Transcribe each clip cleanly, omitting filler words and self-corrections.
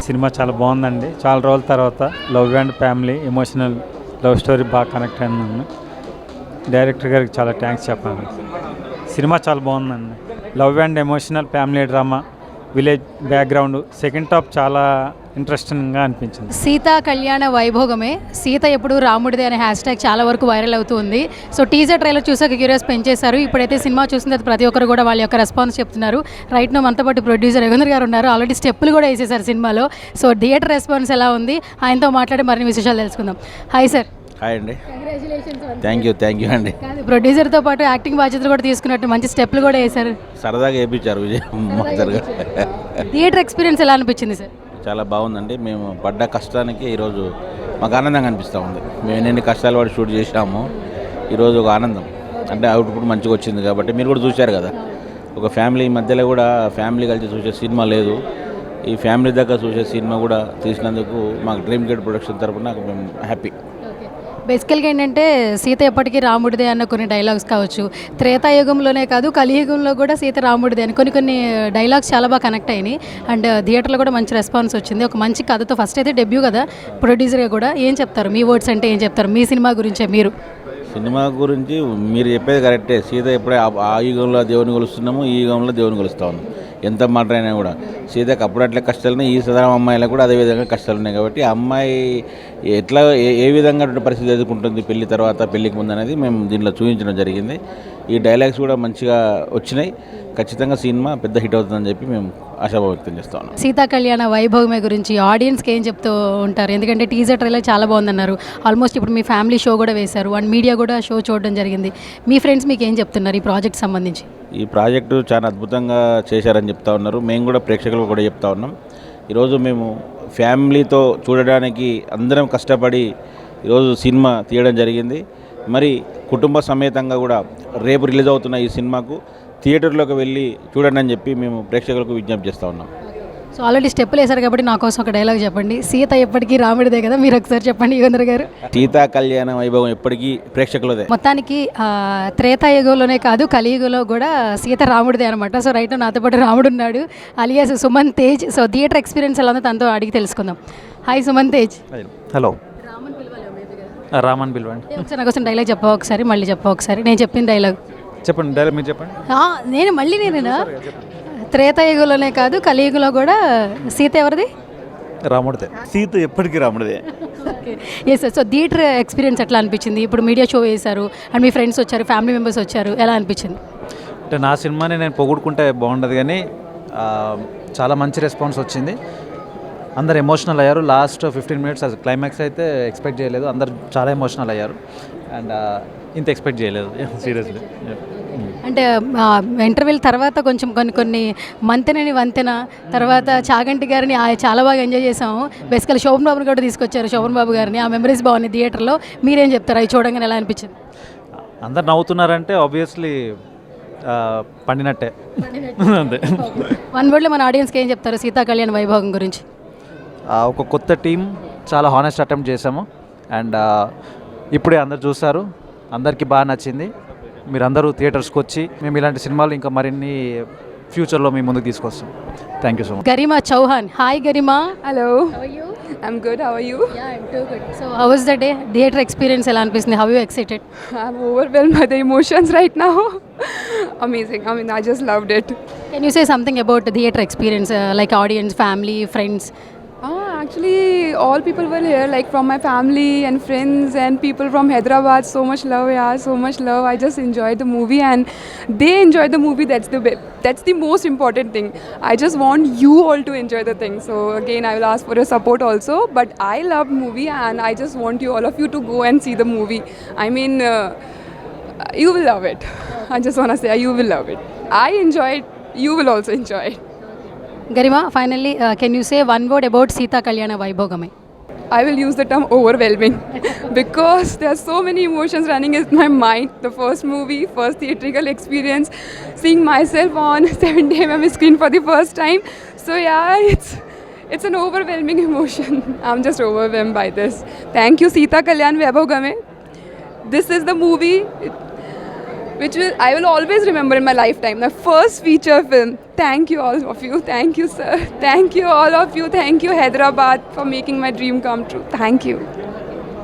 Cinema చాలా బాగుందండి. చాలా రోజుల తర్వాత love and family emotional love story బాగా కనెక్ట్ అయిందండి. డైరెక్టర్ గారికి చాలా థ్యాంక్స్ చెప్పాలి. సినిమా చాలా బాగుందండి. Love and emotional family drama, village background, second half చాలా ఇంట్రెస్టింగ్గా అనిపించింది. సీతా కళ్యాణ వైభోగమే, సీత ఎప్పుడు రాముడిదే అనే హ్యాష్ ట్యాగ్ చాలా వరకు వైరల్ అవుతుంది. సో టీజర్ ట్రైలర్ చూసాక క్యూరియస్ పెంచేశారు. ఇప్పుడైతే సినిమా చూసిన తర్వాత ప్రతి ఒక్కరు కూడా వాళ్ళ యొక్క రెస్పాన్స్ చెప్తున్నారు. రైట్ నో మనతో పాటు ప్రొడ్యూసర్ యుగంధర్ గారు ఉన్నారు. ఆల్రెడీ స్టెప్పులు కూడా వేసేసారు సినిమాలో. సో థియేటర్ రెస్పాన్స్ ఎలా ఉంది, ఆయనతో మాట్లాడి మరిన్ని విశేషాలు తెలుసుకుందాం. Hi sir. హాయ్ అండి. థ్యాంక్ యూ అండి. ప్రొడ్యూసర్తో పాటు యాక్టింగ్ బాధ్యతలు కూడా తీసుకున్నట్టు మంచి స్టెప్లు కూడా వేశారు. సరదాగా వేయించారు విజయ్ మాస్టర్గా. థియేటర్ ఎక్స్పీరియన్స్ ఎలా అనిపించింది సార్? చాలా బాగుందండి. మేము పడ్డ కష్టానికి ఈరోజు మాకు ఆనందంగా అనిపిస్తూ ఉంది. మేము ఎన్ని కష్టాలు పడి షూట్ చేసాము, ఈరోజు ఒక ఆనందం. అంటే అవుట్పుట్ మంచిగా వచ్చింది కాబట్టి మీరు కూడా చూశారు కదా. ఒక ఫ్యామిలీ మధ్యలో కూడా ఫ్యామిలీ కలిసి చూసే సినిమా లేదు. ఈ ఫ్యామిలీ దగ్గర చూసే సినిమా కూడా తీసినందుకు మాకు డ్రీమ్ గేట్ ప్రొడక్షన్ తరఫున మేము హ్యాపీ. బేసికల్గా ఏంటంటే సీత ఎప్పటికీ రాముడిదే అన్న కొన్ని డైలాగ్స్ కావచ్చు, త్రేతాయుగంలోనే కాదు కలియుగంలో కూడా సీత రాముడిదే అని కొన్ని డైలాగ్స్ చాలా బాగా కనెక్ట్ అయినాయి. అండ్ థియేటర్లో కూడా మంచి రెస్పాన్స్ వచ్చింది. ఒక మంచి కథతో ఫస్ట్ అయితే డెబ్యూ కదా ప్రొడ్యూసర్గా కూడా. ఏం చెప్తారు మీ వర్డ్స్ అంటే ఏం చెప్తారు మీ సినిమా గురించే? మీరు సినిమా గురించి మీరు చెప్పేది కరెక్టే. సీత ఎప్పుడే ఆ యుగంలో దేవుని కొలుస్తున్నాము, ఈ యుగంలో దేవుని కొలుస్తూ ఉన్నాం. ఎంత మాట అయినా కూడా సీతకు అప్పుడు అట్లా కష్టాలున్నాయి, ఈ సదరం అమ్మాయిలకు కూడా అదేవిధంగా కష్టాలు ఉన్నాయి. కాబట్టి ఆ అమ్మాయి ఎట్లా ఏ విధంగా పరిస్థితి ఎదుర్కొంటుంది పెళ్లి తర్వాత పెళ్లికి ముందు అనేది మేము దీంట్లో చూపించడం జరిగింది. ఈ డైలాగ్స్ కూడా మంచిగా వచ్చినాయి. ఖచ్చితంగా సినిమా పెద్ద హిట్ అవుతుందని చెప్పి మేము ఆశాభావం వ్యక్తం చేస్తా ఉన్నాం. సీతా కళ్యాణ వైభవమే గురించి ఆడియన్స్కి ఏం చెప్తూ ఉంటారు? ఎందుకంటే టీజర్ ట్రైలర్ చాలా బాగుందన్నారు. ఆల్మోస్ట్ ఇప్పుడు మీ ఫ్యామిలీ షో కూడా వేశారు అండ్ మీడియా కూడా షో చూడడం జరిగింది. మీ ఫ్రెండ్స్ మీకు ఏం చెప్తున్నారు ఈ ప్రాజెక్ట్ సంబంధించి? ఈ ప్రాజెక్టు చాలా అద్భుతంగా చేశారని చెప్తా ఉన్నారు. మేము కూడా ప్రేక్షకులు కూడా చెప్తా ఉన్నాం. ఈరోజు మేము ఫ్యామిలీతో చూడడానికి అందరం కష్టపడి ఈరోజు సినిమా తీయడం జరిగింది. మరి కుటుంబ సమేతంగా కూడా రేపు రిలీజ్ అవుతున్న ఈ సినిమాకు థియేటర్లోకి వెళ్ళి చూడండి అని చెప్పి మేము ప్రేక్షకులకు విజ్ఞప్తి చేస్తూ ఉన్నాం. సో ఆల్రెడీ స్టెప్పులు వేశారు కాబట్టి నా కోసం ఒక డైలాగ్ చెప్పండి. సీత ఎప్పటికీ రాముడిదే కదా, మీరు ఒకసారి చెప్పండి యుగంధర్ గారు. సీతా కళ్యాణ వైభవం ఎప్పటికీ ప్రేక్షకులదే. మొత్తానికి త్రేతాయుగంలోనే కాదు కలియుగంలో కూడా సీత రాముడిదే అనమాట. సో రైట్ నాతో పాటు రాముడు ఉన్నాడు, alias Suman Tej. So theatre experience ఎలా ఉందో తనతో అడిగి తెలుసుకుందాం. హాయ్ సుమన్ తేజ్. హలో. రామన్ పిలవండి. ఒకసారి నాకు డైలాగ్ చెప్పా ఒకసారి, మళ్ళీ చెప్పా ఒకసారి. నేను చెప్పిన డైలాగ్ చెప్పండి. డైలాగ్ మీరు చెప్పండి. నేనేనా? త్రేతాయుగంలోనే కాదు కలియుగంలో కూడా సీత ఎవరిది? రాముడిదే. సీత ఎప్పటికీ రాముడిదే. Okay. Yes sir. So theatre experience ఎట్లా అనిపించింది? ఇప్పుడు మీడియా షో వేశారు అండ్ మీ ఫ్రెండ్స్ వచ్చారు, ఫ్యామిలీ మెంబర్స్ వచ్చారు, ఎలా అనిపించింది? అంటే నా సినిమాని నేను పొగుడుకుంటే బాగుండదు కానీ చాలా మంచి రెస్పాన్స్ వచ్చింది. అందరు ఎమోషనల్ అయ్యారు. లాస్ట్ 15 minutes క్లైమాక్స్ అయితే ఎక్స్పెక్ట్ చేయలేదు. అందరు చాలా ఎమోషనల్ అయ్యారు అండ్ ఇంత ఎక్స్పెక్ట్ చేయలేదు సీరియస్లీ. అంటే ఇంటర్వ్యూల తర్వాత కొంచెం కొన్ని మంతెనని వంతెన తర్వాత చాగంటి గారిని చాలా బాగా ఎంజాయ్ చేసాము. బేసికల్ శోభన్ బాబుని కూడా తీసుకొచ్చారు, శోభన్ బాబు గారిని. ఆ మెమరీస్ బాగున్నాయి థియేటర్లో. మీరేం చెప్తారు అవి చూడంగానే ఎలా అనిపించింది? అందరు నవ్వుతున్నారంటే ఆబ్వియస్లీ పండినట్టే. అంతే. వన్ వర్డ్లో మన ఆడియన్స్కి ఏం చెప్తారు సీతా కళ్యాణ్ వైభవం గురించి? ఒక కొత్త టీం, చాలా హానెస్ట్ అటెంప్ట్ చేసాము అండ్ ఇప్పుడే అందరు చూస్తారు, అందరికీ బాగా నచ్చింది. మీరు అందరూ థియేటర్స్కి వచ్చి మేము ఇలాంటి సినిమాలు ఇంకా మరిన్ని ఫ్యూచర్లో మీ ముందుకు తీసుకొస్తాం. Thank you so much. Garima Chauhan. Hi Garima. Hello. I'm good. How are you? Yeah, I'm too good. So how was the day? Theater experience ఎలా అనిపిస్తుంది? How you excited? I'm overwhelmed by the emotions right now. Amazing. I mean, I just loved it. Can you say something about the theater experience, like audience, family, friends? Actually, all people were here, like from my family and friends and people from Hyderabad. So much love, yeah, so much love. I just enjoyed the movie and they enjoyed the movie. That's the most important thing. I just want you all to enjoy the thing. So again, I will ask for your support also. But I loved movie and I just want you, all of you, to go and see the movie. I mean, you will love it. I just want to say, you will love it. I enjoyed. You will also enjoy it. Garima, finally, can you say one word about Sita Kalyana Vaibhogame? I will use the term overwhelming because there are so many emotions running in my mind. The first movie, first theatrical experience, seeing myself on 70mm screen for the first time. So yeah, it's an overwhelming emotion. I'm just overwhelmed by this. Thank you, Sita Kalyan Vaibhogame. This is the movie. which I will always remember in my lifetime. My first feature film. Thank you all of you. Thank you, sir. Thank you all of you. Thank you, Hyderabad, for making my dream come true. Thank you.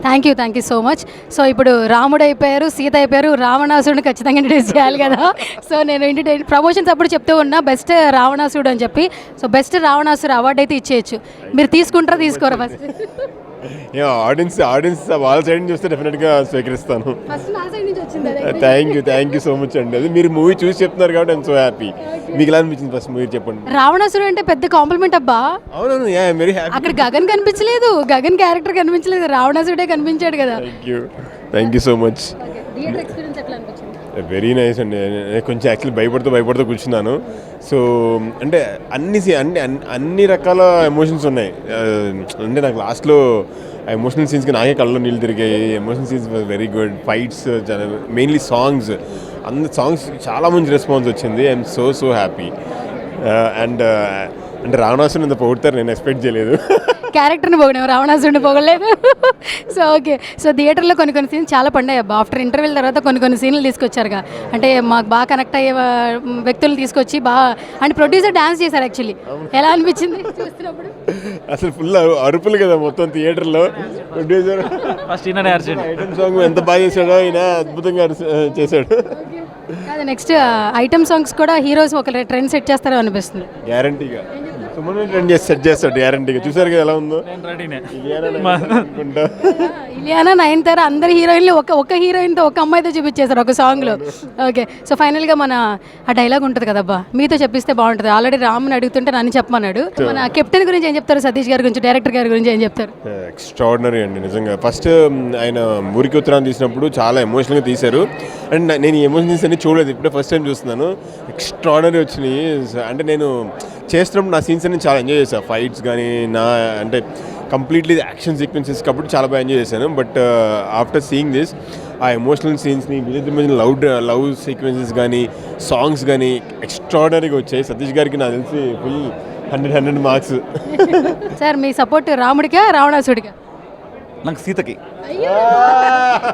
Thank you so much. So ఇప్పుడు రాముడు అయిపోయారు, సీత అయిపోయారు, రావణాసురుడిని ఖచ్చితంగా introduce చేయాలి కదా. So నేను promotions అప్పుడు చెప్తూ ఉన్నా బెస్ట్ రావణాసురుడు అని చెప్పి. సో బెస్ట్ రావణాసురు అవార్డు అయితే ఇచ్చేయచ్చు. మీరు తీసుకుంటారా తీసుకోరా? ఫస్ట్ ఆడియన్స్ వాళ్ళ సైడ్ నుంచి చూస్తే డెఫినెట్గా స్వీకరిస్తాను. ఫస్ట్ నా సైడ్ నుంచి వచ్చింది. థ్యాంక్ యూ సో మచ్ అండి. అది మీరు మూవీ చూసి చెప్తున్నారు కాబట్టి ఐఎమ్ సో హ్యాపీ. మీకు ఎలా అనిపించింది ఫస్ట్ మూవీ చెప్పండి. రావణాసురుడు అంటే పెద్ద కాంప్లిమెంట్ అబ్బా. అవునవును, ఐఎమ్ వెరీ హ్యాపీ. అక్కడ గగన్ కనిపించలేదు, గగన్ క్యారెక్టర్ కనిపించలేదు, రావణాసురుడే కనిపించాడు కదా. Thank you so much. Theatre experience ఎట్లా అనిపించింది? వెరీ నైస్ అండి. కొంచెం యాక్చువల్లీ భయపడుతూ కూర్చున్నాను. సో అంటే అన్ని రకాల ఎమోషన్స్ ఉన్నాయి. అంటే నాకు లాస్ట్లో ఎమోషనల్ సీన్స్కి నాకే కళ్ళలో నీళ్ళు తిరిగాయి. Emotional scenes very good. Fights, mainly songs, songs చాలా మంచి రెస్పాన్స్ వచ్చింది. I'm so happy. అండ్ అంటే రావణాసురుని ఇంత పొగుడతారు నేను ఎక్స్పెక్ట్ చేయలేదు. క్యారెక్టర్ని పొగిడాము, రావణాసురుడిని పొగలేదు. So okay. సో థియేటర్లో కొన్ని సీన్స్ చాలా పండాయి అబ్బా. ఆఫ్టర్ ఇంటర్వ్యూల తర్వాత కొన్ని సీన్లు తీసుకొచ్చారుగా, అంటే మాకు బాగా కనెక్ట్ అయ్యే వ్యక్తులు తీసుకొచ్చి బాగా అంటే ప్రొడ్యూసర్ డాన్స్ చేశారు. యాక్చువల్లీ ఎలా అనిపించింది చూస్తున్నప్పుడు? అసలు ఫుల్ అరుపులు కదా మొత్తం థియేటర్లో. ప్రొడ్యూసర్ ఐటమ్ సాంగ్ ఎంత బాగా చేశాడో, ఈయన అద్భుతంగా చేశాడు. అది నెక్స్ట్ ఐటమ్ సాంగ్స్ కూడా హీరోస్ ఒక ట్రెండ్ సెట్ చేస్తారో అనిపిస్తుంది. గ్యారంటీగా సుమన్ ట్రెండ్ చేసి సెట్ చేస్తాడు గ్యారంటీగా. చూసారు కదా ఎలా ఉందో. ఇలియానా, నయనతార అందరు హీరోయిన్లు ఒక హీరోయిన్తో ఒక అమ్మాయితో చూపించేశారు ఒక సాంగ్లో. ఓకే. సో ఫైనల్గా మన ఆ డైలాగ్ ఉంటుంది కదబ్బా, మీతో చెప్పిస్తే బాగుంటుంది. ఆల్రెడీ రామ్ని అడుగుతుంటే నన్ను చెప్పమన్నాడు. మన కెప్టెన్ గురించి ఏం చెప్తారు? సతీష్ గారి గురించి, డైరెక్టర్ గారి గురించి ఏం చెప్తారు? ఎక్స్ట్రాడినరీ అండి నిజంగా. ఫస్ట్ ఆయన ఊరికి ఉత్తరాన్ని తీసినప్పుడు చాలా ఎమోషనల్గా తీశారు. అండ్ నేను ఈ ఎమోషన్స్ అన్ని చూడలేదు, ఇప్పుడే ఫస్ట్ టైం చూస్తున్నాను. ఎక్స్ట్రాడినరీ వచ్చినాయి. అంటే నేను చేస్తున్నప్పుడు నా సీన్స్ అన్ని చాలా ఎంజాయ్ చేశాను. ఫైట్స్ కానీ అంటే కంప్లీట్లీ యాక్షన్ సీక్వెన్సెస్ కాబట్టి చాలా బాగా ఎంజాయ్ చేశాను. బట్ ఆఫ్టర్ సీయింగ్ దిస్, ఆ ఎమోషనల్ సీన్స్ని లవ్ సీక్వెన్సెస్ కానీ సాంగ్స్ కానీ ఎక్స్ట్రాడినరీగా వచ్చాయి. సతీష్ గారికి నాకు తెలిసి ఫుల్ 100 మార్క్స్. సార్ మీ సపోర్ట్ రాముడికా రావణాసుడికా? నాకు సీతకి.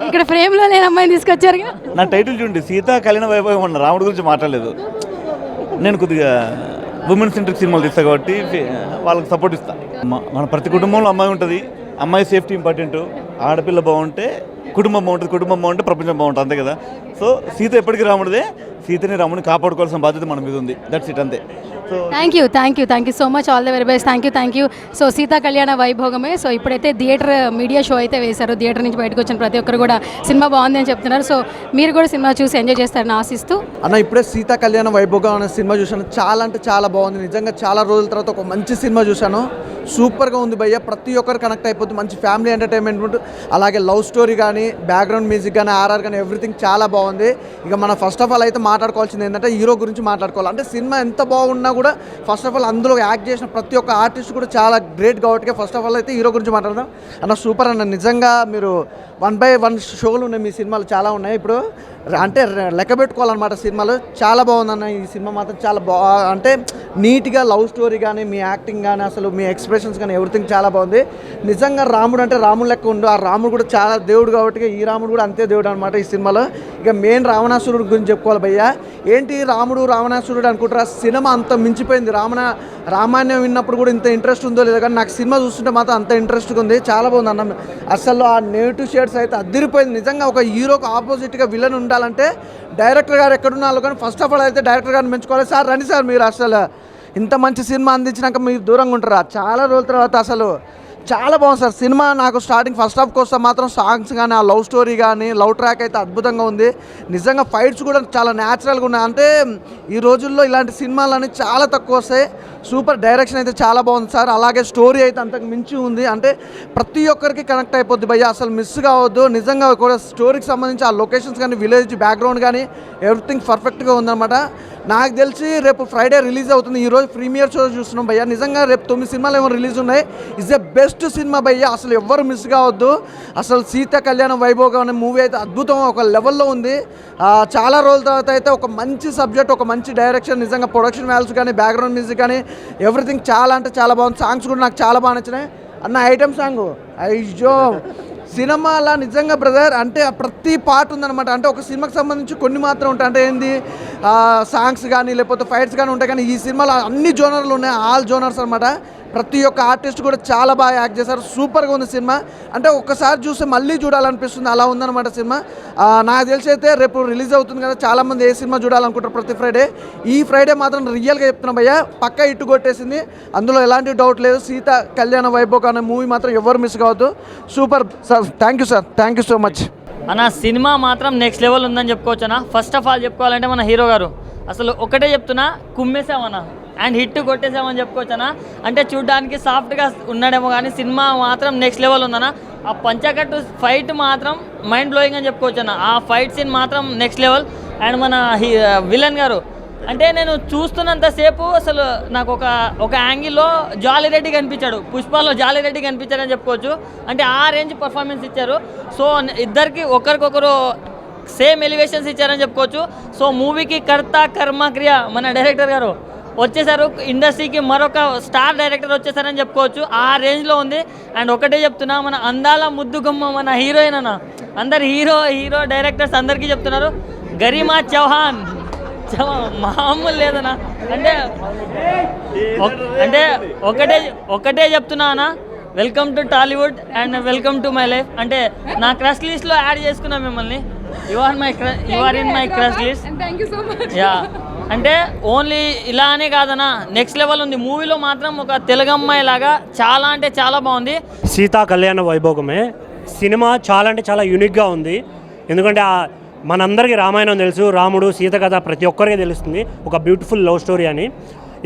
ఇక్కడ ఫ్రేమ్లో లేని అమ్మాయిని తీసుకొచ్చారుగా. నా టైటిల్ చూడండి, సీత కళ్యాణ వైభవం అన్న. రాముడి గురించి మాట్లాడలేదు. నేను కొద్దిగా ఉమెన్ సెంట్రిక్ సినిమాలు తీస్తాను కాబట్టి వాళ్ళకి సపోర్ట్ ఇస్తాను. మన ప్రతి కుటుంబంలో అమ్మాయి ఉంటుంది. అమ్మాయి సేఫ్టీ ఇంపార్టెంట్. ఆడపిల్ల బాగుంటే కుటుంబం బాగుంటుంది, కుటుంబం బాగుంటే ప్రపంచం బాగుంటుంది, అంతే కదా. సో సీత ఎప్పటికీ రాముడిదే. సీతని రాముడిని కాపాడుకోవాల్సిన బాధ్యత మన మీద ఉంది. దట్స్ ఇట్, అంతే. So thank you so much. All the very best. Thank you. So Sita కళ్యాణ వైభోగమే. సో ఇప్పుడైతే థియేటర్ మీడియా షో అయితే వేశారు. థియేటర్ నుంచి బయటకు వచ్చిన ప్రతి ఒక్కరు కూడా సినిమా బాగుంది అని చెప్తున్నారు. సో మీరు కూడా సినిమా చూసి ఎంజాయ్ చేస్తారని ఆశిస్తూ. అన్న ఇప్పుడే సీతా కళ్యాణ వైభోగం అనే సినిమా చూశాను. చాలా అంటే చాలా బాగుంది నిజంగా. చాలా రోజుల తర్వాత ఒక మంచి సినిమా చూశాను. సూపర్గా ఉంది భయ్య. ప్రతి ఒక్కరు కనెక్ట్ అయిపోతుంది. మంచి ఫ్యామిలీ ఎంటర్టైన్మెంట్, అలాగే లవ్ స్టోరీ కానీ, బ్యాక్గ్రౌండ్ మ్యూజిక్ కానీ, ఆర్ఆర్ కానీ, ఎవ్రీథింగ్ చాలా బాగుంది. ఇక మన ఫస్ట్ ఆఫ్ ఆల్ అయితే మాట్లాడుకోవాల్సింది ఏంటంటే హీరో గురించి మాట్లాడుకోవాలి. అంటే సినిమా ఎంత బాగున్నా కూడా ఫస్ట్ ఆఫ్ ఆల్ అందులో యాక్ట్ చేసిన ప్రతి ఒక్క ఆర్టిస్ట్ కూడా చాలా గ్రేట్ కాబట్టి ఫస్ట్ ఆఫ్ ఆల్ అయితే హీరో గురించి మాట్లాడదాం. అన్న సూపర్ అన్న. నిజంగా మీరు 1/1 షోలు ఉన్నాయి మీ సినిమాలు, చాలా ఉన్నాయి. ఇప్పుడు అంటే లెక్క పెట్టుకోవాలన్నమాట సినిమాలు. చాలా బాగుందన్న ఈ సినిమా మాత్రం. చాలా అంటే నీట్గా లవ్ స్టోరీ కానీ, మీ యాక్టింగ్ కానీ, అసలు మీ ఎక్స్ప్రెషన్స్ కానీ, ఎవ్రీథింగ్ చాలా బాగుంది. నిజంగా రాముడు అంటే రాముడు లెక్క ఉండు. ఆ రాముడు కూడా చాలా దేవుడు కాబట్టి ఈ రాముడు కూడా అంతే దేవుడు అనమాట ఈ సినిమాలో. ఇక మెయిన్ రావణాసురుడు గురించి చెప్పుకోవాలి భయ్య. ఏంటి రాముడు రావణాసురుడు అనుకుంటారా? సినిమా అంత మించిపోయింది. రామాయణం విన్నప్పుడు కూడా ఇంత ఇంట్రెస్ట్ ఉందో లేదో కానీ నాకు సినిమా చూస్తుంటే మాత్రం అంత ఇంట్రెస్ట్గా ఉంది. చాలా బాగుంది అన్న. అసలు ఆ నెగిటివ్ షేడ్స్ అయితే అదిరిపోయింది. నిజంగా ఒక హీరోకి ఆపోజిట్గా విలన్ ఉండాలంటే డైరెక్టర్ గారు ఎక్కడున్నారో కానీ ఫస్ట్ ఆఫ్ ఆల్ అయితే డైరెక్టర్ గారిని మెచ్చుకోవాలి. సార్ రండి సార్, మీరు అసలు ఇంత మంచి సినిమా అందించినాక మీరు దూరంగా ఉంటారా? చాలా రోజుల తర్వాత అసలు చాలా బాగుంది సార్ సినిమా. నాకు స్టార్టింగ్ ఫస్ట్ హాఫ్ కోసం మాత్రం సాంగ్స్ కానీ, ఆ లవ్ స్టోరీ కానీ, లవ్ ట్రాక్ అయితే అద్భుతంగా ఉంది. నిజంగా ఫైట్స్ కూడా చాలా న్యాచురల్గా ఉన్నాయి. అంటే ఈ రోజుల్లో ఇలాంటి సినిమాలు అనేవి చాలా తక్కువ వస్తాయి. సూపర్ డైరెక్షన్ అయితే చాలా బాగుంది సార్. అలాగే స్టోరీ అయితే అంతకు మించి ఉంది. అంటే ప్రతి ఒక్కరికి కనెక్ట్ అయిపోద్ది భయ్య, అసలు మిస్ కావద్దు. నిజంగా కూడా స్టోరీకి సంబంధించి ఆ లొకేషన్స్ కానీ, విలేజ్ బ్యాక్గ్రౌండ్ కానీ ఎవ్రీథింగ్ పర్ఫెక్ట్గా ఉందన్నమాట. నాకు తెలిసి రేపు ఫ్రైడే రిలీజ్ అవుతుంది. ఈరోజు ప్రీమియర్ షో చూస్తున్నాం భయ్య. నిజంగా రేపు 9 సినిమాలు ఏమో రిలీజ్ ఉన్నాయి. ఇస్ ఎ బెస్ట్ సినిమా భయ్య, అసలు ఎవ్వరు మిస్ కావద్దు. అసలు సీత కళ్యాణ వైభోగం అనే మూవీ అయితే అద్భుతం, ఒక లెవెల్లో ఉంది. చాలా రోజుల తర్వాత అయితే ఒక మంచి సబ్జెక్ట్, ఒక మంచి డైరెక్షన్, నిజంగా ప్రొడక్షన్ వాల్యూస్ కానీ, బ్యాక్గ్రౌండ్ మ్యూజిక్ కానీ ఎవ్రీథింగ్ చాలా అంటే చాలా బాగుంది. సాంగ్స్ కూడా నాకు చాలా బాగా నచ్చినాయి అన్న. ఐటమ్ సాంగ్ అయ్యో సినిమాలో నిజంగా బ్రదర్ అంటే ప్రతి పార్ట్ ఉందన్నమాట. అంటే ఒక సినిమాకి సంబంధించి కొన్ని మాత్రం ఉంటాయి, అంటే ఏంది సాంగ్స్ కానీ లేకపోతే ఫైట్స్ కానీ ఉంటాయి, కానీ ఈ సినిమాలో అన్ని జోనర్లు ఉన్నాయి, ఆల్ జోనర్స్ అనమాట. ప్రతి ఒక్క ఆర్టిస్ట్ కూడా చాలా బాగా యాక్ట్ చేశారు, సూపర్గా ఉంది సినిమా. అంటే ఒక్కసారి చూస్తే మళ్ళీ చూడాలనిపిస్తుంది, అలా ఉందన్నమాట సినిమా. నాకు తెలిసి అయితే రేపు రిలీజ్ అవుతుంది కదా, చాలామంది ఏ సినిమా చూడాలనుకుంటారు ప్రతి ఫ్రైడే. ఈ ఫ్రైడే మాత్రం రియల్గా చెప్తున్నా భయ్య, పక్కా ఇట్టు కొట్టేసింది, అందులో ఎలాంటి డౌట్ లేదు. సీత కళ్యాణ వైభోగం అనే మూవీ మాత్రం ఎవరు మిస్ కావద్దు. Super sir, thank you sir, thank you so much అన్న. సినిమా మాత్రం నెక్స్ట్ లెవెల్ ఉందని చెప్పుకోవచ్చు అన్న. ఫస్ట్ ఆఫ్ ఆల్ చెప్పుకోవాలంటే మన హీరో గారు అసలు ఒకటే చెప్తున్నా, కుమ్మేసామన్నా అండ్ హిట్ కొట్టేసామని చెప్పుకోవచ్చనా. అంటే చూడడానికి సాఫ్ట్గా ఉన్నాడేమో కానీ సినిమా మాత్రం నెక్స్ట్ లెవెల్ ఉందన్న. ఆ పంచకట్టు ఫైట్ మాత్రం మైండ్ బ్లోయింగ్ అని చెప్పుకోవచ్చన్న. ఆ ఫైట్ సీన్ మాత్రం నెక్స్ట్ లెవెల్. అండ్ మన విలన్ గారు అంటే నేను చూస్తున్నంతసేపు అసలు నాకు ఒక యాంగిల్లో జాలిరెడ్డి కనిపించాడు, పుష్పలో జాలిరెడ్డి కనిపించాడని చెప్పుకోవచ్చు. అంటే ఆ రేంజ్ పర్ఫార్మెన్స్ ఇచ్చారు. సో ఇద్దరికి ఒకరికొకరు సేమ్ ఎలివేషన్స్ ఇచ్చారని చెప్పుకోవచ్చు. సో మూవీకి కర్త కర్మ క్రియ మన డైరెక్టర్ గారు వచ్చేసారు, ఇండస్ట్రీకి మరొక స్టార్ డైరెక్టర్ వచ్చేసారని చెప్పుకోవచ్చు. ఆ రేంజ్లో ఉంది. అండ్ ఒకటే చెప్తున్నా, మన అందాల ముద్దుగుమ్మ మన హీరోయిన్ అన్న, అందరు హీరో డైరెక్టర్స్ అందరికీ చెప్తున్నారు, గరిమా చౌహాన్ మామూలు లేదన్నా. అంటే ఒకటే చెప్తున్నా అన్న, welcome to Tollywood and welcome to my life. అంటే నా క్రష్ లిస్ట్లో యాడ్ చేసుకున్నా మిమ్మల్ని. You are in my crush list. Thank you so much. Yeah, అంటే ఓన్లీ ఇలా అనే కాదన్నా, నెక్స్ట్ లెవెల్ ఉంది. మూవీలో మాత్రం ఒక తెలుగు అమ్మాయి లాగా చాలా అంటే చాలా బాగుంది. సీతా కళ్యాణ వైభోగమే సినిమా చాలా అంటే చాలా యూనిక్గా ఉంది. ఎందుకంటే మనందరికీ రామాయణం తెలుసు, రాముడు సీత కథ ప్రతి ఒక్కరికి తెలుస్తుంది, ఒక బ్యూటిఫుల్ లవ్ స్టోరీ అని.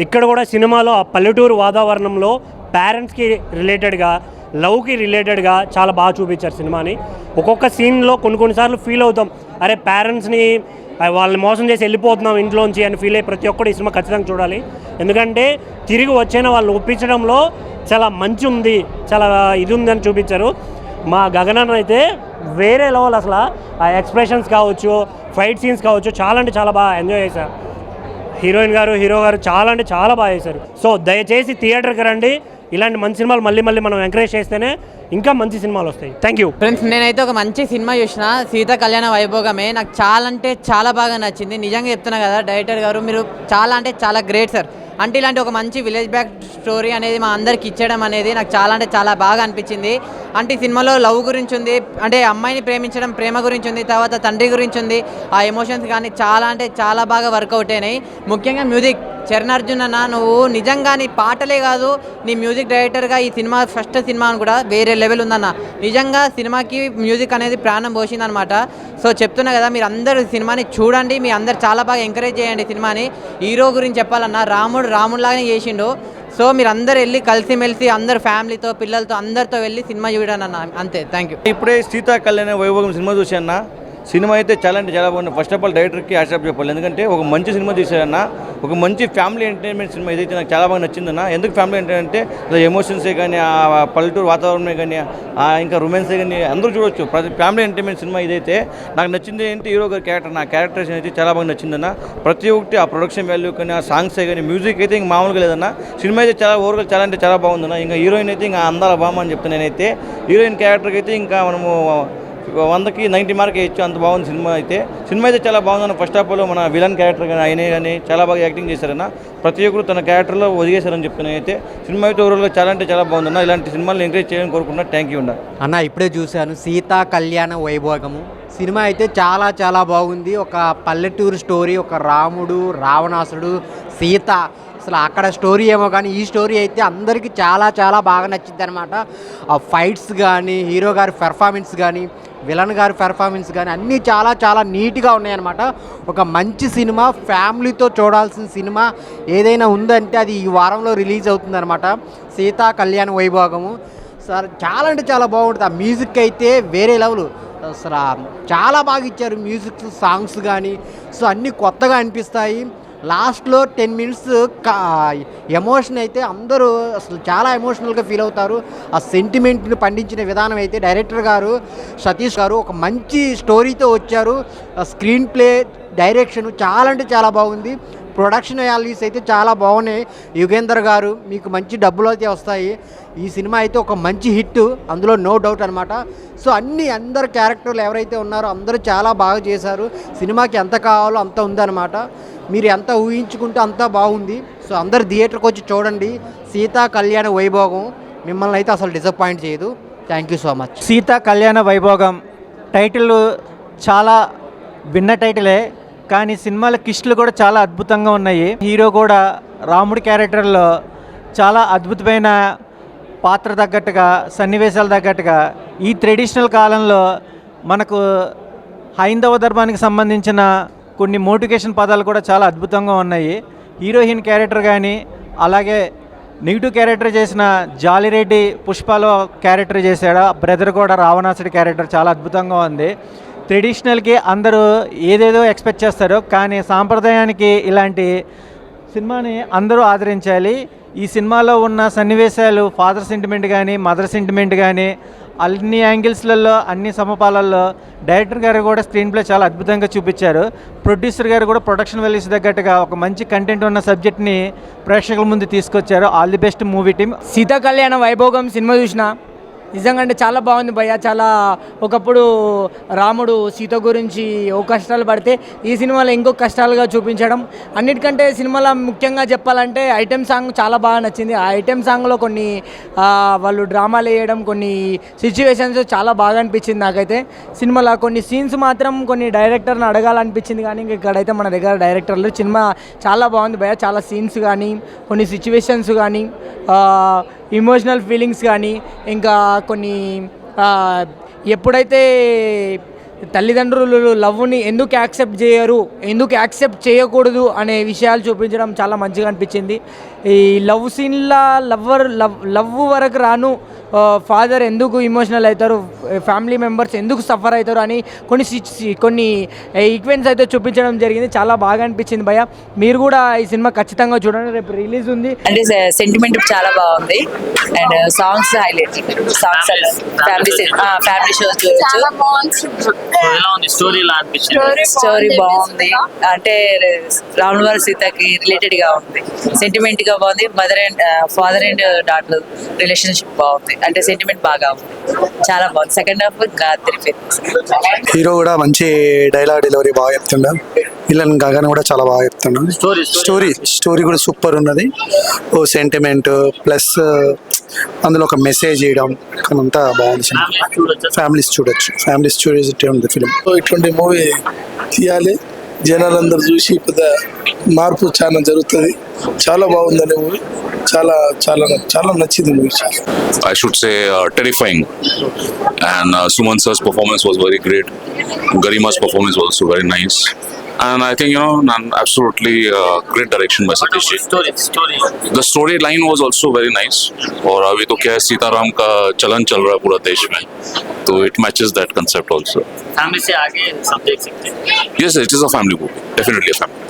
ఇక్కడ కూడా సినిమాలో ఆ పల్లెటూరు వాతావరణంలో పేరెంట్స్కి రిలేటెడ్గా, లవ్కి రిలేటెడ్గా చాలా బాగా చూపించారు సినిమాని. ఒక్కొక్క సీన్లో కొన్నిసార్లు ఫీల్ అవుతాం, అరే పేరెంట్స్ని వాళ్ళని మోసం చేసి వెళ్ళిపోతున్నాం ఇంట్లోంచి అని ఫీల్ అయ్యి ప్రతి ఒక్కరు ఈ సినిమా ఖచ్చితంగా చూడాలి. ఎందుకంటే తిరిగి వచ్చైనా వాళ్ళని ఒప్పించడంలో చాలా మంచి ఉంది, చాలా ఇది ఉందని చూపించారు. మా గగనన్న అయితే వేరే లెవెల్, అసలు ఆ ఎక్స్ప్రెషన్స్ కావచ్చు, ఫైట్ సీన్స్ కావచ్చు, చాలా అంటే చాలా బాగా ఎంజాయ్ చేశారు. హీరోయిన్ గారు, హీరో గారు చాలా అంటే చాలా బాగా చేశారు. సో దయచేసి థియేటర్కి రండి. ఇలాంటి మంచి సినిమాలు మళ్ళీ మనం ఎంకరేజ్ చేస్తేనే ఇంకా మంచి సినిమాలు వస్తాయి. Thank you friends. నేనైతే ఒక మంచి సినిమా చూసిన, సీతా కళ్యాణ వైభోగమే. నాకు చాలా అంటే చాలా బాగా నచ్చింది. నిజంగా చెప్తున్నా కదా, డైరెక్టర్ గారు మీరు చాలా అంటే చాలా గ్రేట్ సార్. అంటే ఇలాంటి ఒక మంచి విలేజ్ బ్యాక్ స్టోరీ అనేది మా అందరికి ఇచ్చడం అనేది నాకు చాలా అంటే చాలా బాగా అనిపించింది. అంటే ఈ సినిమాలో లవ్ గురించి ఉంది, అంటే అమ్మాయిని ప్రేమించడం, ప్రేమ గురించి ఉంది, తర్వాత తండ్రి గురించి ఉంది. ఆ ఎమోషన్స్ కానీ చాలా అంటే చాలా బాగా వర్కౌట్ అయినాయి. ముఖ్యంగా మ్యూజిక్, చరణ్ అర్జున్ అన్న, నువ్వు నిజంగా నీ పాటలే కాదు, నీ మ్యూజిక్ డైరెక్టర్గా ఈ సినిమా ఫస్ట్ సినిమా అని కూడా వేరే లెవెల్ ఉందన్న. నిజంగా సినిమాకి మ్యూజిక్ అనేది ప్రాణం పోసిందనమాట. సో చెప్తున్నా కదా, మీరు అందరూ సినిమాని చూడండి, మీ అందరు చాలా బాగా ఎంకరేజ్ చేయండి సినిమాని. హీరో గురించి చెప్పాలన్నా, రాముడిలాగానే చేసిండు. సో మీరు అందరు వెళ్ళి కలిసిమెలిసి అందరు ఫ్యామిలీతో, పిల్లలతో అందరితో వెళ్ళి సినిమా చూడండి అన్న. అంతే, థ్యాంక్ యూ. ఇప్పుడే సీతా కళ్యాణ వైభోగం సినిమా చూశాను. సినిమా అయితే చాలా అంటే చాలా బాగుంది. ఫస్ట్ ఆఫ్ ఆల్ డైరెక్టర్కి హ్యాట్స్ ఆఫ్ చెప్పాలి. ఎందుకంటే ఒక మంచి సినిమా తీశారన్న, ఒక మంచి ఫ్యామిలీ ఎంటర్టైన్మెంట్ సినిమా ఇదైతే నాకు చాలా బాగా నచ్చిందన్న. ఎందుకు ఫ్యామిలీ ఎంటర్టైన్మెంట్ అంటే ఎమోషన్సే కానీ, ఆ పల్లెటూరు వాతావరణమే కానీ, ఇంకా రొమాన్సే కానీ అందరూ చూడొచ్చు. ప్రతి ఫ్యామిలీ ఎంటర్టైన్మెంట్ సినిమా ఇదైతే. నాకు నచ్చింది ఏంటి, హీరో గారి క్యారెక్టర్, నా క్యారెక్టరేషన్ అయితే చాలా బాగా నచ్చిందన్న. ప్రతి ఒక్కటి ఆ ప్రొడక్షన్ వాల్యూ కానీ, ఆ సాంగ్సే కానీ, మ్యూజిక్ అయితే ఇంక మామూలుగా లేదన్న. సినిమా అయితే చాలా ఓవర్గా చాలా అంటే చాలా బాగుందన్న. ఇంకా హీరోయిన్ అయితే ఇంకా అందాల బామ్మ అని చెప్తాను నేనైతే. హీరోయిన్ క్యారెక్టర్కి అయితే ఇంకా మనము 100కి 90 మార్క్ వేయచ్చు, అంత బాగుంది సినిమా అయితే. సినిమా అయితే చాలా బాగుందన్న. ఫస్ట్ ఆఫ్ ఆల్ మన విలన్ క్యారెక్టర్ కానీ ఆయనే కానీ చాలా బాగా యాక్టింగ్ చేశారన్న. ప్రతి ఒక్కరు తన క్యారెక్టర్లో ఒదిగేశారని చెప్తున్నాను అయితే. సినిమా అయితే ఓవరాల్గా చాలా అంటే చాలా బాగుందన్న. ఇలాంటి సినిమాలు ఎంకరేజ్ చేయాలని కోరుకుంటున్నా. థ్యాంక్ యూ అన్న. ఇప్పుడే చూశాను సీతా కళ్యాణ వైభోగము సినిమా అయితే చాలా చాలా బాగుంది. ఒక పల్లెటూరు స్టోరీ, ఒక రాముడు, రావణాసుడు, సీత, అసలు అక్కడ స్టోరీ ఏమో కానీ ఈ స్టోరీ అయితే అందరికీ చాలా చాలా బాగా నచ్చింది అనమాట. ఆ ఫైట్స్ కానీ, హీరో గారి పెర్ఫార్మెన్స్ కానీ, విలన్ గారి పెర్ఫార్మెన్స్ కానీ అన్నీ చాలా చాలా నీట్గా ఉన్నాయన్నమాట. ఒక మంచి సినిమా, ఫ్యామిలీతో చూడాల్సిన సినిమా ఏదైనా ఉందంటే అది ఈ వారంలో రిలీజ్ అవుతుందన్నమాట. సీతా కళ్యాణ వైభోగము సార్ చాలా అంటే చాలా బాగుంటుంది. ఆ మ్యూజిక్ అయితే వేరే లెవెల్, అసలు చాలా బాగా ఇచ్చారు. మ్యూజిక్, సాంగ్స్ కానీ సో అన్నీ కొత్తగా అనిపిస్తాయి. లాస్ట్లో 10 మినిట్స్ ఎమోషన్ అయితే అందరూ అసలు చాలా ఎమోషనల్గా ఫీల్ అవుతారు. ఆ సెంటిమెంట్ని పండించిన విధానం అయితే డైరెక్టర్ గారు సతీష్ గారు ఒక మంచి స్టోరీతో వచ్చారు. స్క్రీన్ ప్లే, డైరెక్షన్ చాలా అంటే చాలా బాగుంది. ప్రొడక్షన్ వాల్యూస్ అయితే చాలా బాగున్నాయి. యుగేందర్ గారు మీకు మంచి డబ్బులు అయితే వస్తాయి. ఈ సినిమా అయితే ఒక మంచి హిట్, అందులో నో డౌట్ అనమాట. సో అందరు క్యారెక్టర్లు ఎవరైతే ఉన్నారో అందరూ చాలా బాగా చేశారు. సినిమాకి ఎంత కావాలో అంత ఉందన్నమాట. మీరు ఎంత ఊహించుకుంటే అంత బాగుంది. సో అందరు థియేటర్కి వచ్చి చూడండి. సీతా కళ్యాణ వైభోగం మిమ్మల్ని అయితే అసలు డిసప్పాయింట్ చేయదు. Thank you so much. Sita కళ్యాణ వైభోగం టైటిల్ చాలా భిన్న టైటిలే, కానీ సినిమాల కిస్టులు కూడా చాలా అద్భుతంగా ఉన్నాయి. హీరో కూడా రాముడి క్యారెక్టర్లో చాలా అద్భుతమైన పాత్ర తగ్గట్టుగా, సన్నివేశాలు తగ్గట్టుగా ఈ ట్రెడిషనల్ కాలంలో మనకు హైందవ ధర్మానికి సంబంధించిన కొన్ని మోటివేషన్ పదాలు కూడా చాలా అద్భుతంగా ఉన్నాయి. హీరోయిన్ క్యారెక్టర్ కానీ, అలాగే నెగిటివ్ క్యారెక్టర్ చేసిన జాలిరెడ్డి పుష్పలో క్యారెక్టర్ చేశాడు. బ్రదర్ కూడా రావణాసుడి క్యారెక్టర్ చాలా అద్భుతంగా ఉంది. ట్రెడిషనల్కి అందరూ ఏదేదో ఎక్స్పెక్ట్ చేస్తారు, కానీ సాంప్రదాయానికి ఇలాంటి సినిమాని అందరూ ఆదరించాలి. ఈ సినిమాలో ఉన్న సన్నివేశాలు, ఫాదర్ సెంటిమెంట్ కానీ, మదర్ సెంటిమెంట్ కానీ, అన్ని యాంగిల్స్లలో, అన్ని సమపాలల్లో డైరెక్టర్ గారు కూడా స్క్రీన్ ప్లే చాలా అద్భుతంగా చూపించారు. ప్రొడ్యూసర్ గారు కూడా ప్రొడక్షన్ వాల్యూస్ తగ్గట్టుగా ఒక మంచి కంటెంట్ ఉన్న సబ్జెక్ట్ని ప్రేక్షకుల ముందు తీసుకొచ్చారు. All the best movie team. Sita కళ్యాణ వైభోగం సినిమా చూసిన నిజంగా అంటే చాలా బాగుంది భయ్య. చాలా ఒకప్పుడు రాముడు సీత గురించి ఓ కష్టాలు పడితే ఈ సినిమాలో ఇంకో కష్టాలుగా చూపించడం, అన్నిటికంటే సినిమాలో ముఖ్యంగా చెప్పాలంటే ఐటెం సాంగ్ చాలా బాగా నచ్చింది. ఆ ఐటెం సాంగ్లో కొన్ని వాళ్ళు డ్రామాలు వేయడం, కొన్ని సిచ్యువేషన్స్ చాలా బాగా అనిపించింది నాకైతే. సినిమాలో కొన్ని సీన్స్ మాత్రం కొన్ని డైరెక్టర్ని అడగాలనిపించింది, కానీ ఇక్కడైతే మన దగ్గర డైరెక్టర్లు. సినిమా చాలా బాగుంది భయ్య. చాలా సీన్స్ కానీ, కొన్ని సిచ్యువేషన్స్ కానీ, ఇమోషనల్ ఫీలింగ్స్ కానీ, ఇంకా కొన్ని ఎప్పుడైతే తల్లిదండ్రులు లవ్ని ఎందుకు యాక్సెప్ట్ చేయరు, ఎందుకు యాక్సెప్ట్ చేయకూడదు అనే విషయాలు చూపించడం చాలా మంచిగా అనిపించింది. ఈ లవ్ సీన్లా లవ్ వరకు రాను ఫాదర్ ఎందుకు ఇమోషనల్ అవుతారు, ఫ్యామిలీ మెంబర్స్ ఎందుకు సఫర్ అవుతారు అని కొన్ని ఈక్వెంట్స్ అయితే చూపించడం జరిగింది. చాలా బాగా అనిపించింది భయ్య. మీరు కూడా ఈ సినిమా ఖచ్చితంగా చూడండి, రేపు రిలీజ్ ఉంది. అంటే సెంటిమెంట్ చాలా బాగుంది and songs highlight. Songs family shows చూడొచ్చు. స్టోరీ బాగుంది. అంటే రాముల వారి సీతకి రిలేటెడ్ గా ఉంది, సెంటిమెంట్ గా బాగుంది. Mother and father and daughter relationship బాగుంది, అంటే సెంటిమెంట్ బాగా ఉంది, చాలా బాగుంది. సెకండ్ హాఫ్ ఇంకా హీరో కూడా మంచి డైలాగ్ డెలివరీ బాగా చెప్తుండ, విలన్ గగన్ కూడా చాలా బాగా చెప్తున్నాడు. స్టోరీ కూడా సూపర్ ఉన్నది. ఓ సెంటిమెంట్ ప్లస్ అందులో ఒక మెసేజ్ ఇవ్వడం అంతా బాగుంది. ఫ్యామిలీస్ చూడొచ్చు ఉంది ఫిలిం. ఇటువంటి మూవీ తీయాలి, జనాలందరూ చూసి పెద్ద మార్పు చాలా జరుగుతుంది. చాలా బాగుందనే మూవీ, చాలా చాలా చాలా నచ్చింది movie. I should say terrifying, and Suman sir's performance was very great. Garima's performance was also very nice, and I think absolutely great direction by Satish ji. The storyline was also very nice. और अभी तो क्या है, सीताराम का चलन चल रहा है पूरा देश में, तो it matches that concept also. Family से आगे सब देख सकते हैं. Yes, it is a family movie, definitely a family,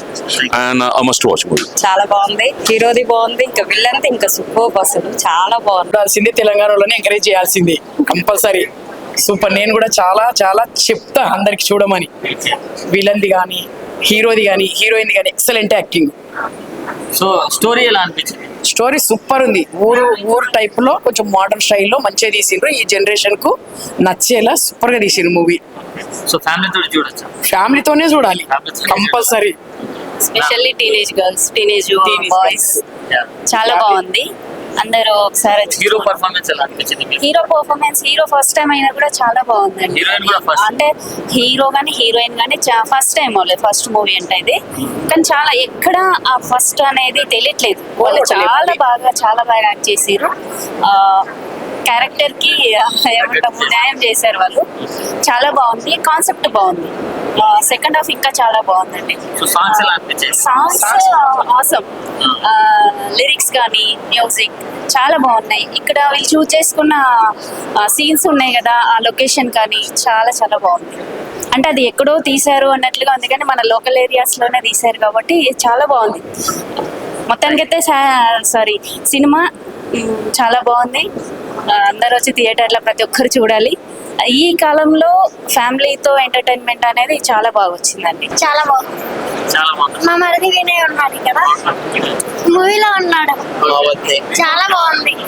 and a must-watch movie. చాలా బాగుంది, హీరోది బాగుంది, ఇంకా విలన్ది ఇంకా సూపర్. అసలు చాలా బాగుంది. తెలంగాణలోనే ఎంకరేజ్ చేయాల్సింది కంపల్సరీ. సూపర్. నేను కూడా చాలా చాలా చెప్తా అందరికి చూడమని. విలన్ది కానీ, హీరోది కానీ, హీరోయిన్ కానీ ఎక్సలెంట్ యాక్టింగ్. సో స్టోరీ ఎలా అనిపించింది? స్టోరీ సూపర్ ఉంది. ఊరు టైప్ లో కొంచెం మోడర్న్ స్టైల్లో మంచిగా తీసిండ్రు. ఈ జనరేషన్ కు నచ్చేలా సూపర్ గా తీసిండ్రు మూవీ. సో ఫ్యామిలీతో చూడొచ్చు. ఫ్యామిలీతోనే చూడాలి compulsory. Specially teenage girls, teenage boys చాలా బాగుంది. అందరూ ఒకసారి. హీరో పర్ఫార్మెన్స్ ఎలా అనిపించింది? హీరో ఫస్ట్ టైం అయినా కూడా చాలా బాగుందండి. అంటే హీరో కానీ హీరోయిన్ కానీ ఫస్ట్ టైం అవ్వలేదు, ఫస్ట్ మూవీ అంటే ఇది. కానీ చాలా ఎక్కడ ఆ ఫస్ట్ అనేది తెలియట్లేదు. వాళ్ళు చాలా బాగా యాక్ట్ చేసారు. క్యారెక్టర్ కి ఏమంటాము న్యాయం చేశారు వాళ్ళు. చాలా బాగుంది, కాన్సెప్ట్ బాగుంది. సెకండ్ హాఫ్ ఇంకా చాలా బాగుందండి. సాంగ్స్ ఆసమ్, లిరిక్స్ కానీ మ్యూజిక్ చాలా బాగున్నాయి. ఇక్కడ వీళ్ళు చూస్ చేసుకున్న సీన్స్ ఉన్నాయి కదా, ఆ లొకేషన్ కానీ చాలా చాలా బాగుంది. అంటే అది ఎక్కడో తీశారు అన్నట్లుగా ఉంది, కానీ మన లోకల్ ఏరియాస్లోనే తీశారు కాబట్టి చాలా బాగుంది. మొత్తానికైతే సినిమా చాలా బాగుంది. అందరూ వచ్చి థియేటర్లో ప్రతి ఒక్కరు చూడాలి. ఈ కాలంలో ఫ్యామిలీతో ఎంటర్టైన్మెంట్ అనేది చాలా బాగా వచ్చిందండి. చాలా బాగుంది. మా మరిది వినయ్ ఉన్నాడు కదా, మూవీలో ఉన్నాడు, చాలా బాగుంది.